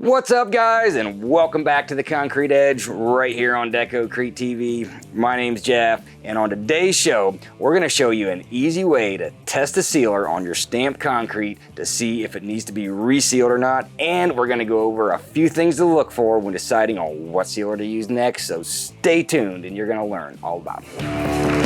What's up, guys, and welcome back to the Concrete Edge right here on Deco-Crete TV. My name's Jeff, and on today's show, we're going to show you an easy way to test a sealer on your stamped concrete to see if it needs to be resealed or not, and we're going to go over a few things to look for when deciding on what sealer to use next, so stay tuned and you're going to learn all about it.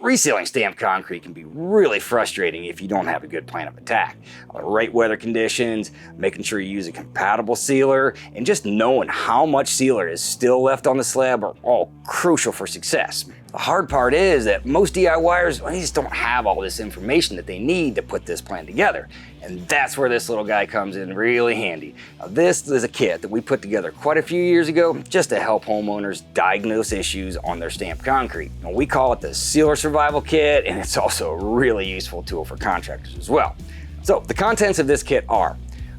Resealing stamped concrete can be really frustrating if you don't have a good plan of attack. The right weather conditions, making sure you use a compatible sealer, and just knowing how much sealer is still left on the slab are all crucial for success. The hard part is that most DIYers, they just don't have all this information that they need to put this plan together. And that's where this little guy comes in really handy. Now, this is a kit that we put together quite a few years ago just to help homeowners diagnose issues on their stamped concrete. Now, we call it the Sealer Survival Kit, and it's also a really useful tool for contractors as well. So the contents of this kit are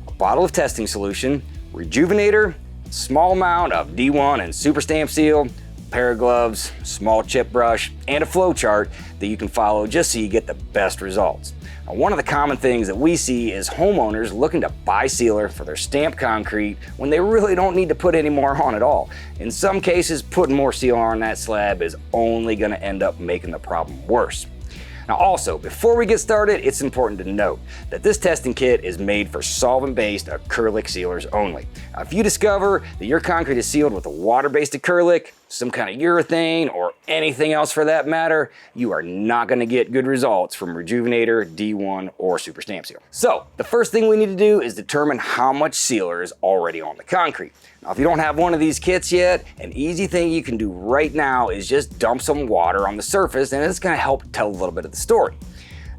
a bottle of testing solution, Rejuvenator, small amount of D1 and Super Stamp Seal, pair of gloves, small chip brush, and a flow chart that you can follow just so you get the best results. Now, one of the common things that we see is homeowners looking to buy sealer for their stamped concrete when they really don't need to put any more on at all. In some cases, putting more sealer on that slab is only going to end up making the problem worse. Now also, before we get started, it's important to note that this testing kit is made for solvent-based acrylic sealers only. Now, if you discover that your concrete is sealed with a water-based acrylic, some kind of urethane, or anything else for that matter, you are not going to get good results from Rejuvenator, D1, or Super Stamp Seal. So, the first thing we need to do is determine how much sealer is already on the concrete. Now, if you don't have one of these kits yet, an easy thing you can do right now is just dump some water on the surface, and it's going to help tell a little bit of the story.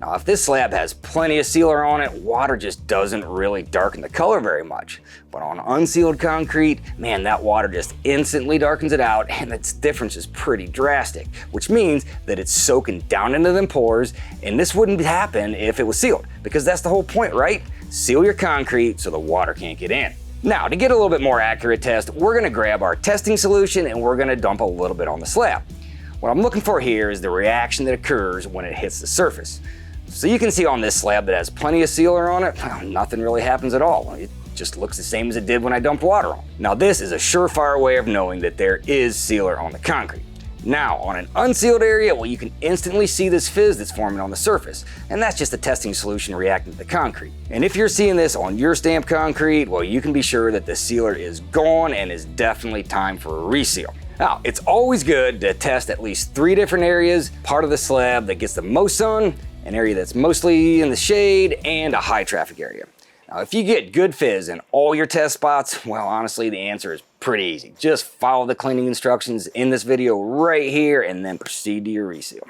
Now, if this slab has plenty of sealer on it, water just doesn't really darken the color very much. But on unsealed concrete, man, that water just instantly darkens it out, and its difference is pretty drastic, which means that it's soaking down into them pores, and this wouldn't happen if it was sealed, because that's the whole point, right? Seal your concrete so the water can't get in. Now, to get a little bit more accurate test, we're gonna grab our testing solution and we're gonna dump a little bit on the slab. What I'm looking for here is the reaction that occurs when it hits the surface. So you can see on this slab that has plenty of sealer on it, well, nothing really happens at all. It just looks the same as it did when I dumped water on. Now, this is a surefire way of knowing that there is sealer on the concrete. Now, on an unsealed area, well, you can instantly see this fizz that's forming on the surface, and that's just the testing solution reacting to the concrete. And if you're seeing this on your stamped concrete, well, you can be sure that the sealer is gone and is definitely time for a reseal. Now, it's always good to test at least 3 different areas: part of the slab that gets the most sun, an area that's mostly in the shade, and a high traffic area. Now, if you get good fizz in all your test spots, well, honestly, the answer is pretty easy. Just follow the cleaning instructions in this video right here and then proceed to your reseal.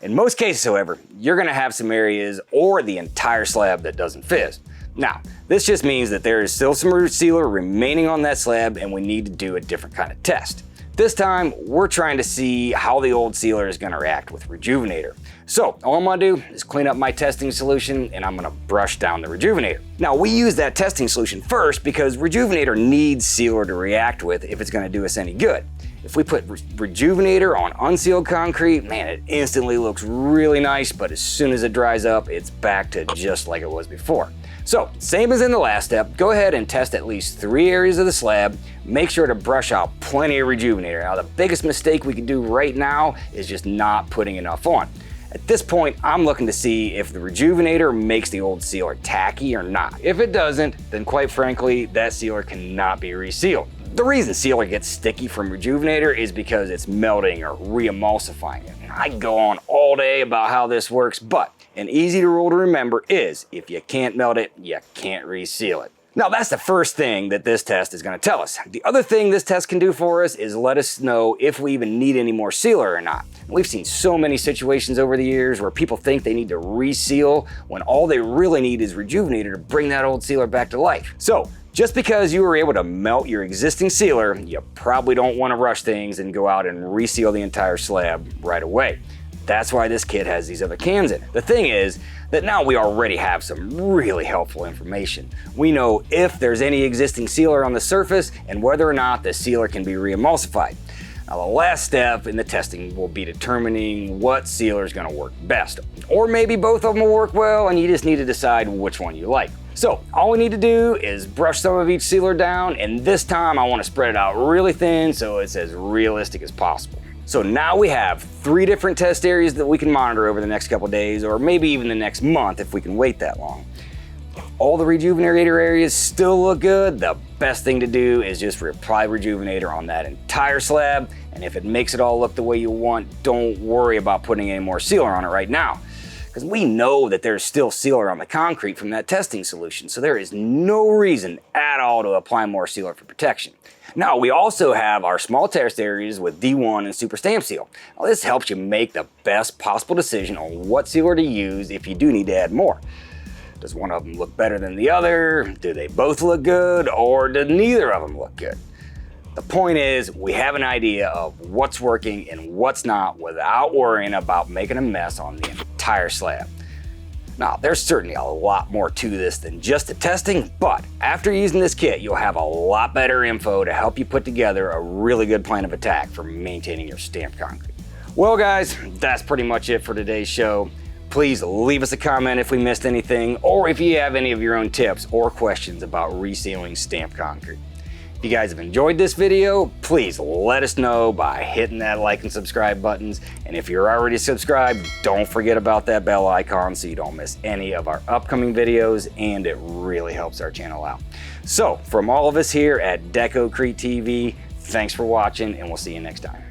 In most cases, however, you're gonna have some areas or the entire slab that doesn't fizz. Now, this just means that there is still some sealer remaining on that slab and we need to do a different kind of test. This time, we're trying to see how the old sealer is gonna react with Rejuvenator. So, all I'm gonna do is clean up my testing solution and I'm gonna brush down the Rejuvenator. Now, we use that testing solution first because Rejuvenator needs sealer to react with if it's gonna do us any good. If we put Rejuvenator on unsealed concrete, man, it instantly looks really nice, but as soon as it dries up, it's back to just like it was before. So, same as in the last step, go ahead and test at least 3 areas of the slab. Make sure to brush out plenty of Rejuvenator. Now, the biggest mistake we can do right now is just not putting enough on. At this point, I'm looking to see if the Rejuvenator makes the old sealer tacky or not. If it doesn't, then quite frankly, that sealer cannot be resealed. The reason sealer gets sticky from Rejuvenator is because it's melting or re-emulsifying it. I can go on all day about how this works, but an easy rule to remember is if you can't melt it, you can't reseal it. Now, that's the first thing that this test is going to tell us. The other thing this test can do for us is let us know if we even need any more sealer or not. We've seen so many situations over the years where people think they need to reseal when all they really need is Rejuvenator to bring that old sealer back to life. So, just because you were able to melt your existing sealer, you probably don't want to rush things and go out and reseal the entire slab right away. That's why this kit has these other cans in it. The thing is that now we already have some really helpful information. We know if there's any existing sealer on the surface and whether or not the sealer can be re-emulsified. Now the last step in the testing will be determining what sealer is going to work best. Or maybe both of them will work well and you just need to decide which one you like. So all we need to do is brush some of each sealer down, and this time I want to spread it out really thin so it's as realistic as possible. So now we have 3 different test areas that we can monitor over the next couple days, or maybe even the next month if we can wait that long. If all the Rejuvenator areas still look good, the best thing to do is just apply Rejuvenator on that entire slab, and if it makes it all look the way you want, don't worry about putting any more sealer on it right now, because we know that there's still sealer on the concrete from that testing solution, so there is no reason at all to apply more sealer for protection. Now, we also have our small test areas with D1 and Super Stamp Seal. Now, this helps you make the best possible decision on what sealer to use if you do need to add more. Does one of them look better than the other? Do they both look good? Or do neither of them look good? The point is, we have an idea of what's working and what's not without worrying about making a mess on the entire slab. Now, there's certainly a lot more to this than just the testing, but after using this kit, you'll have a lot better info to help you put together a really good plan of attack for maintaining your stamped concrete. Well guys, that's pretty much it for today's show. Please leave us a comment if we missed anything, or if you have any of your own tips or questions about resealing stamped concrete. If you guys have enjoyed this video, please let us know by hitting that like and subscribe buttons. And if you're already subscribed, don't forget about that bell icon so you don't miss any of our upcoming videos, and it really helps our channel out. So from all of us here at Deco-Crete TV, thanks for watching, and we'll see you next time.